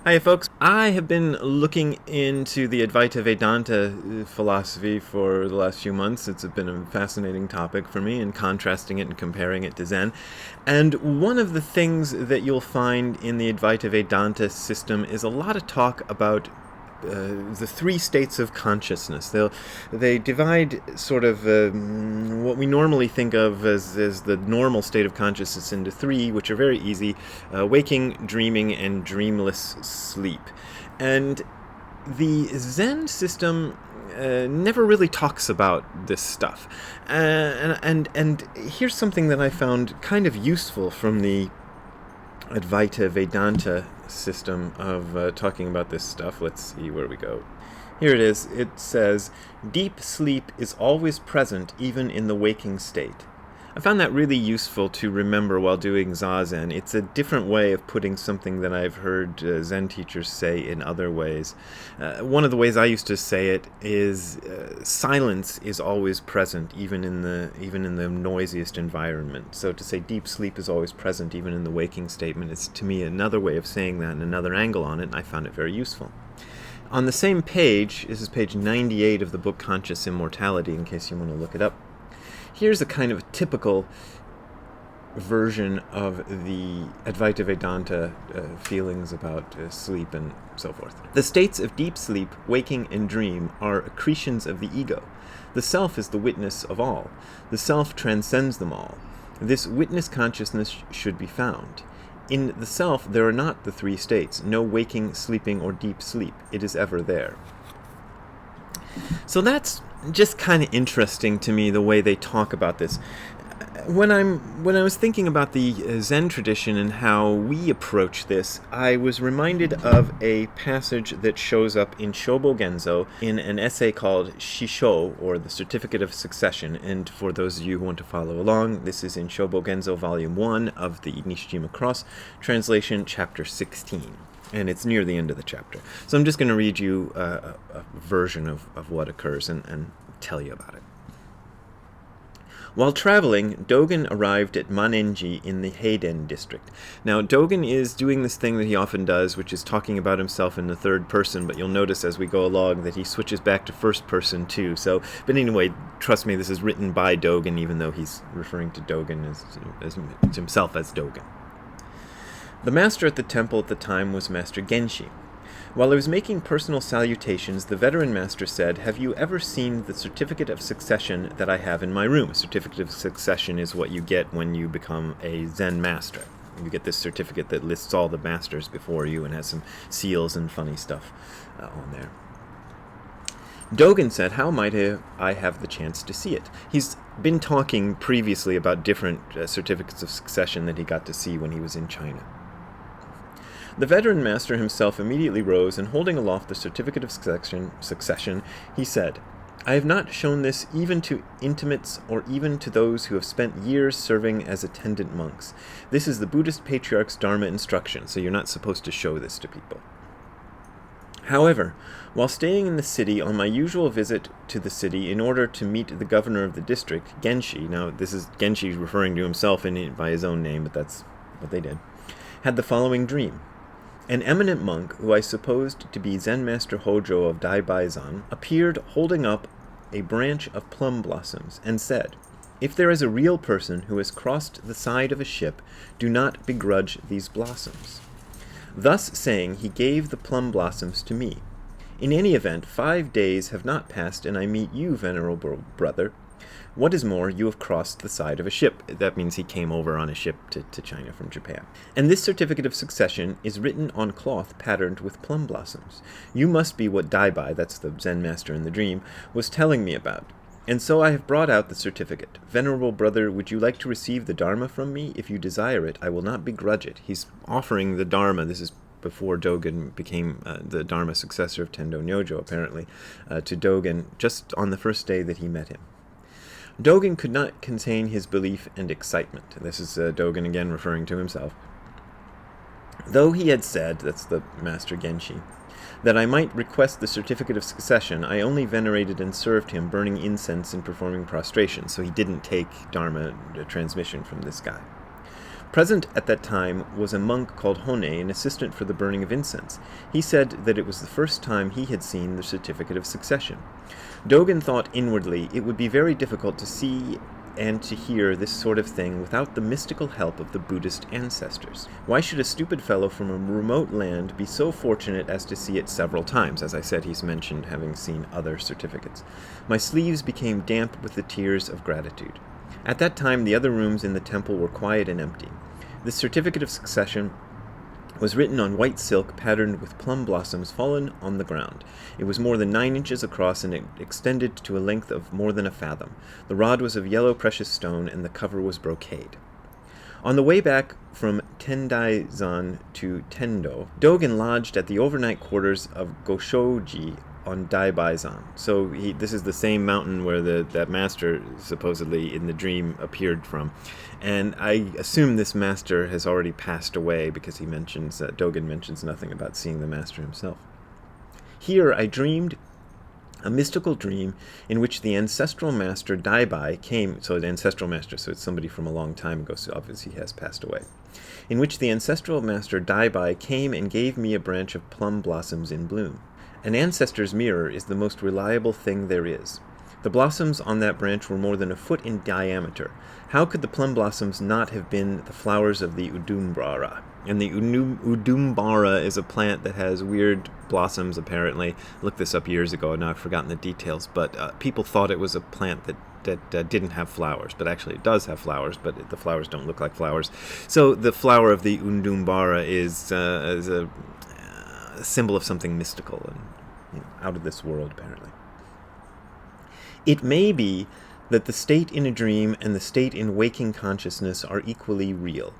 Hi, folks. I have been looking into the Advaita Vedanta philosophy for the last few months. It's been a fascinating topic for me, and contrasting it and comparing it to Zen. And one of the things that you'll find in the Advaita Vedanta system is a lot of talk about the three states of consciousness. They divide sort of what we normally think of as the normal state of consciousness into three, which are very easy: waking, dreaming, and dreamless sleep. And the Zen system never really talks about this stuff. And here's something that I found kind of useful from the Advaita Vedanta system of talking about this stuff. Let's see where we go. Here it is. It says, deep sleep is always present even in the waking state. I found that really useful to remember while doing Zazen. It's a different way of putting something that I've heard Zen teachers say in other ways. One of the ways I used to say it is silence is always present, even in the noisiest environment. So to say deep sleep is always present, even in the waking statement, is to me another way of saying that and another angle on it, and I found it very useful. On the same page, this is page 98 of the book Conscious Immortality, in case you want to look it up. Here's a kind of typical version of the Advaita Vedanta feelings about sleep and so forth. The states of deep sleep, waking, and dream are accretions of the ego. The self is the witness of all. The self transcends them all. This witness consciousness should be found. In the self, there are not the three states, no waking, sleeping, or deep sleep. It is ever there. So that's just kind of interesting to me, the way they talk about this. When I was thinking about the Zen tradition and how we approach this, I was reminded of a passage that shows up in Shobo Genzo in an essay called Shisho, or the Certificate of Succession. And for those of you who want to follow along, this is in Shobo Genzo Volume 1 of the Nishijima Cross translation, Chapter 16. And it's near the end of the chapter. So I'm just going to read you a version of what occurs and tell you about it. While traveling, Dogen arrived at Manenji in the Heiden district. Now, Dogen is doing this thing that he often does, which is talking about himself in the third person, but you'll notice as we go along that he switches back to first person too. But anyway, trust me, this is written by Dogen, even though he's referring to Dogen as himself as Dogen. The master at the temple at the time was Master Genshi. While I was making personal salutations, the veteran master said, "Have you ever seen the certificate of succession that I have in my room?" A certificate of succession is what you get when you become a Zen master. You get this certificate that lists all the masters before you and has some seals and funny stuff on there. Dogen said, "How might I have the chance to see it?" He's been talking previously about different certificates of succession that he got to see when he was in China. The veteran master himself immediately rose, and holding aloft the certificate of succession, he said, "I have not shown this even to intimates or even to those who have spent years serving as attendant monks. This is the Buddhist patriarch's Dharma instruction, so you're not supposed to show this to people. However, while staying in the city on my usual visit to the city in order to meet the governor of the district, Genshi," now this is Genshi referring to himself by his own name, but that's what they did, "had the following dream. An eminent monk, who I supposed to be Zen Master Hojo of Daibaizan, appeared holding up a branch of plum blossoms and said, 'If there is a real person who has crossed the side of a ship, do not begrudge these blossoms.' Thus saying, he gave the plum blossoms to me. In any event, 5 days have not passed, and I meet you, venerable brother. What is more, you have crossed the side of a ship." That means he came over on a ship to China from Japan. "And this certificate of succession is written on cloth patterned with plum blossoms. You must be what Daibai," that's the Zen master in the dream, "was telling me about. And so I have brought out the certificate. Venerable brother, would you like to receive the Dharma from me? If you desire it, I will not begrudge it." He's offering the Dharma. This is before Dogen became the Dharma successor of Tendo Nyojo, apparently, to Dogen just on the first day that he met him. Dogen could not contain his belief and excitement. This is Dogen again referring to himself. Though he had said, that's the Master Genshi, that I might request the certificate of succession, I only venerated and served him, burning incense and performing prostration. So he didn't take Dharma transmission from this guy. Present at that time was a monk called Hone, an assistant for the burning of incense. He said that it was the first time he had seen the certificate of succession. Dogen thought inwardly it would be very difficult to see and to hear this sort of thing without the mystical help of the Buddhist ancestors. Why should a stupid fellow from a remote land be so fortunate as to see it several times? As I said, he's mentioned having seen other certificates. My sleeves became damp with the tears of gratitude. At that time, the other rooms in the temple were quiet and empty. This certificate of succession was written on white silk patterned with plum blossoms fallen on the ground. It was more than 9 inches across, and it extended to a length of more than a fathom. The rod was of yellow precious stone, and the cover was brocade. On the way back from Tendai-zan to Tendo, Dogen lodged at the overnight quarters of Goshoji on Daibai-zan. So this is the same mountain where that master supposedly in the dream appeared from. And I assume this master has already passed away because Dogen mentions nothing about seeing the master himself. Here I dreamed a mystical dream in which the ancestral master Daibai came, so an ancestral master, so it's somebody from a long time ago, so obviously he has passed away, in which the ancestral master Daibai came and gave me a branch of plum blossoms in bloom. An ancestor's mirror is the most reliable thing there is. The blossoms on that branch were more than a foot in diameter. How could the plum blossoms not have been the flowers of the Udumbara? And the Udumbara is a plant that has weird blossoms, apparently. I looked this up years ago, and now I've forgotten the details, but people thought it was a plant that didn't have flowers, but actually it does have flowers, but the flowers don't look like flowers. So the flower of the Udumbara is a symbol of something mystical and out of this world, apparently. It may be that the state in a dream and the state in waking consciousness are equally real.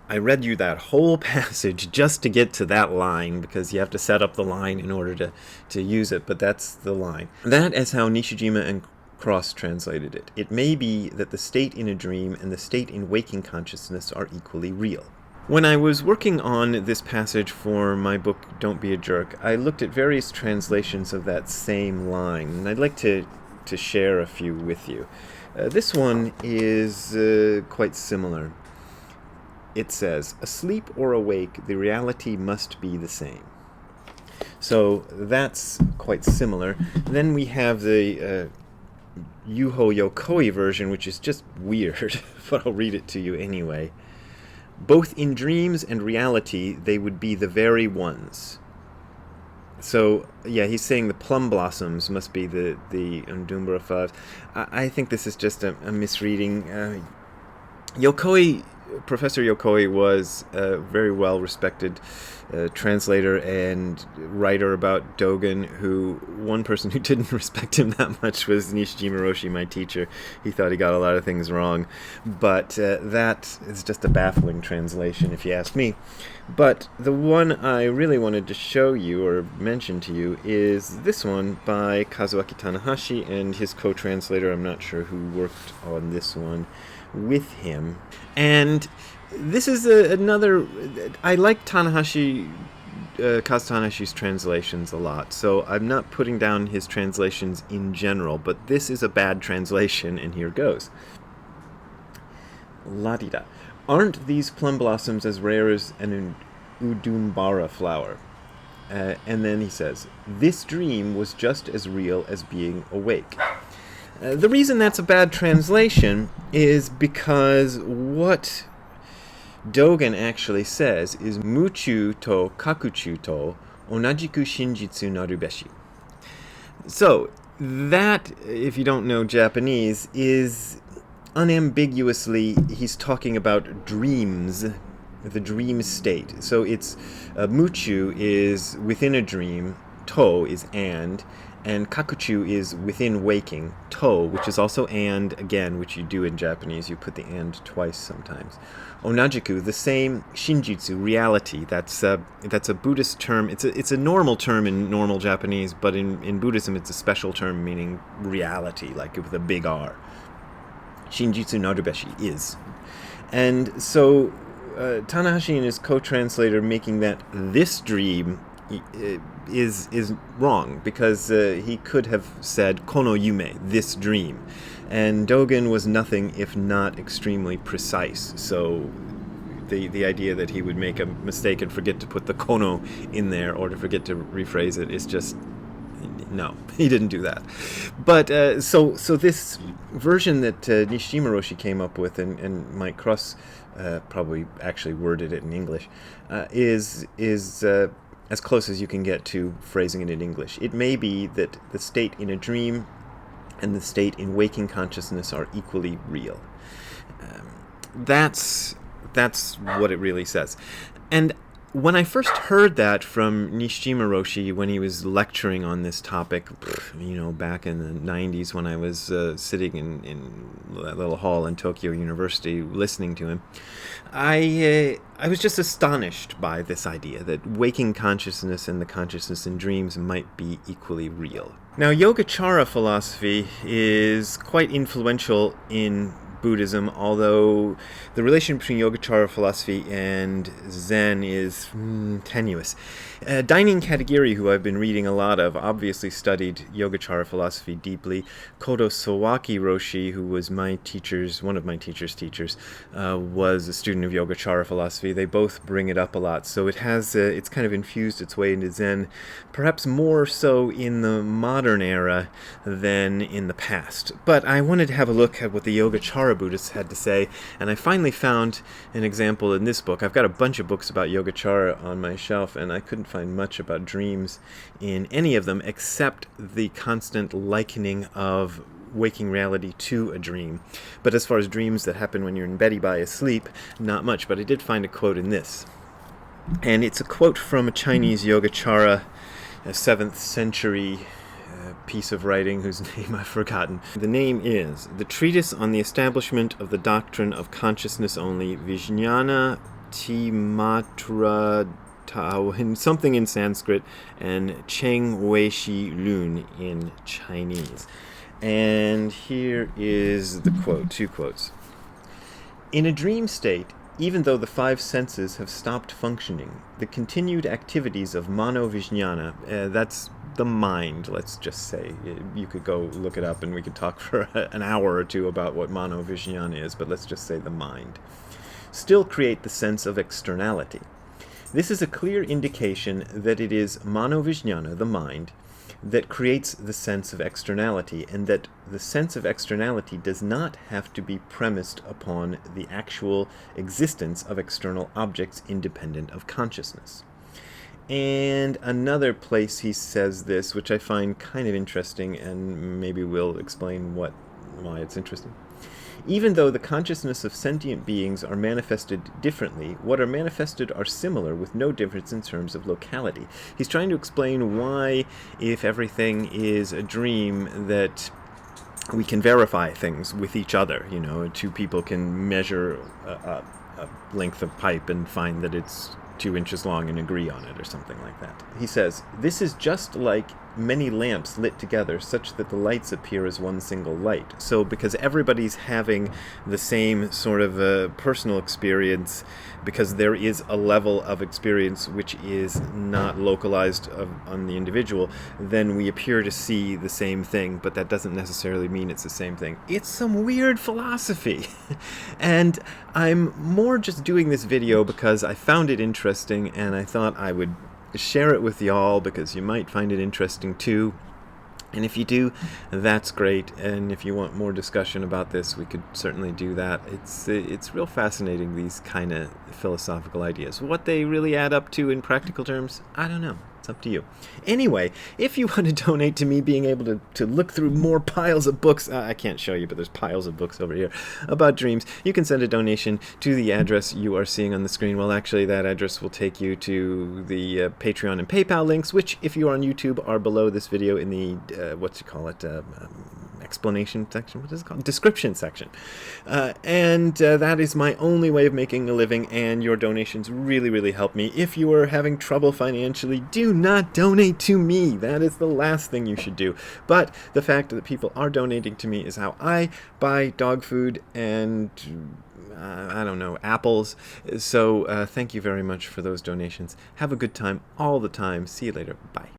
I read you that whole passage just to get to that line, because you have to set up the line in order to use it, but that's the line. That is how Nishijima and Cross translated it. It may be that the state in a dream and the state in waking consciousness are equally real. When I was working on this passage for my book, Don't Be a Jerk, I looked at various translations of that same line, and I'd like to share a few with you. This one is quite similar. It says, asleep or awake, the reality must be the same. So that's quite similar. Then we have the Yuho Yokoi version, which is just weird, but I'll read it to you anyway. Both in dreams and reality, they would be the very ones. So, yeah, he's saying the plum blossoms must be the Undumbara flowers. I think this is just a misreading. Professor Yokoi was a very well-respected translator and writer about Dogen, one person who didn't respect him that much was Nishijima Roshi, my teacher. He thought he got a lot of things wrong, but that is just a baffling translation, if you ask me. But the one I really wanted to show you or mention to you is this one by Kazuaki Tanahashi and his co-translator. I'm not sure who worked on this one with him. And this is another... I like Kaz Tanahashi's translations a lot, so I'm not putting down his translations in general, but this is a bad translation, and here goes. La-di-da. Aren't these plum blossoms as rare as an Udumbara flower? And then he says, this dream was just as real as being awake. The reason that's a bad translation is because what Dogen actually says is Muchu to Kakuchu to Onajiku Shinjitsu Narubeshi. So, that, if you don't know Japanese, is unambiguously, he's talking about dreams, the dream state. So it's, Muchu is within a dream, To is and Kakuchu is within waking, To, which is also and, again, which you do in Japanese, you put the and twice sometimes. Onajiku, the same, Shinjitsu, reality, that's a Buddhist term, it's a normal term in normal Japanese, but in Buddhism it's a special term meaning reality, like with a big R. Shinjitsu Narubeshi is. And so Tanahashi and his co-translator making that this dream is wrong, because he could have said kono yume, this dream, and Dogen was nothing if not extremely precise. So the idea that he would make a mistake and forget to put the kono in there or to forget to rephrase it is just no, he didn't do that. But so this version that Nishijima Roshi came up with, and Mike Cross probably actually worded it in English, is as close as you can get to phrasing it in English. It may be that the state in a dream and the state in waking consciousness are equally real. That's what it really says. And when I first heard that from Nishijima Roshi when he was lecturing on this topic, back in the 90s when I was sitting in that little hall in Tokyo University listening to him, I was just astonished by this idea that waking consciousness and the consciousness in dreams might be equally real. Now, Yogachara philosophy is quite influential in Buddhism, although the relation between Yogacara philosophy and Zen is tenuous. Dainin Katagiri, who I've been reading a lot of, obviously studied Yogacara philosophy deeply. Kodo Sawaki Roshi, who was one of my teacher's teachers, was a student of Yogacara philosophy. They both bring it up a lot, so it's kind of infused its way into Zen, perhaps more so in the modern era than in the past. But I wanted to have a look at what the Yogacara Buddhists had to say, and I finally found an example in this book. I've got a bunch of books about Yogacara on my shelf, and I couldn't find much about dreams in any of them except the constant likening of waking reality to a dream. But as far as dreams that happen when you're in bed by asleep, not much. But I did find a quote in this, and it's a quote from a Chinese Yogacara, a 7th century piece of writing whose name I've forgotten. The name is The Treatise on the Establishment of the Doctrine of Consciousness Only, Vijnana Timatra Tao, something in Sanskrit, and Cheng Weishi Lun in Chinese. And here is the quote, 2 quotes. In a dream state, even though the 5 senses have stopped functioning, the continued activities of mano-vijnana, that's the mind, let's just say. You could go look it up and we could talk for an hour or two about what mano-vijnana is, but let's just say the mind, still create the sense of externality. This is a clear indication that it is mano-vijnana, the mind, that creates the sense of externality, and that the sense of externality does not have to be premised upon the actual existence of external objects independent of consciousness. And another place he says this, which I find kind of interesting, and maybe we'll explain why it's interesting. Even though the consciousness of sentient beings are manifested differently, what are manifested are similar with no difference in terms of locality. He's trying to explain why, if everything is a dream, that we can verify things with each other. 2 people can measure a length of pipe and find that it's 2 inches long and agree on it or something like that. He says, this is just like many lamps lit together such that the lights appear as one single light. So because everybody's having the same sort of personal experience, because there is a level of experience which is not localized on the individual, then we appear to see the same thing, but that doesn't necessarily mean it's the same thing. It's some weird philosophy. And I'm more just doing this video because I found it interesting, and I thought I would share it with y'all because you might find it interesting too. And if you do, that's great. And if you want more discussion about this, we could certainly do that. It's real fascinating, these kind of philosophical ideas. What they really add up to in practical terms, I don't know. It's up to you. Anyway, if you want to donate to me being able to look through more piles of books, I can't show you, but there's piles of books over here about dreams, you can send a donation to the address you are seeing on the screen. Well, actually, that address will take you to the Patreon and PayPal links, which, if you are on YouTube, are below this video in the, explanation section, what is it called? Description section. And that is my only way of making a living, and your donations really, really help me. If you are having trouble financially, do not donate to me. That is the last thing you should do. But the fact that people are donating to me is how I buy dog food and I don't know, apples. So thank you very much for those donations. Have a good time all the time. See you later. Bye.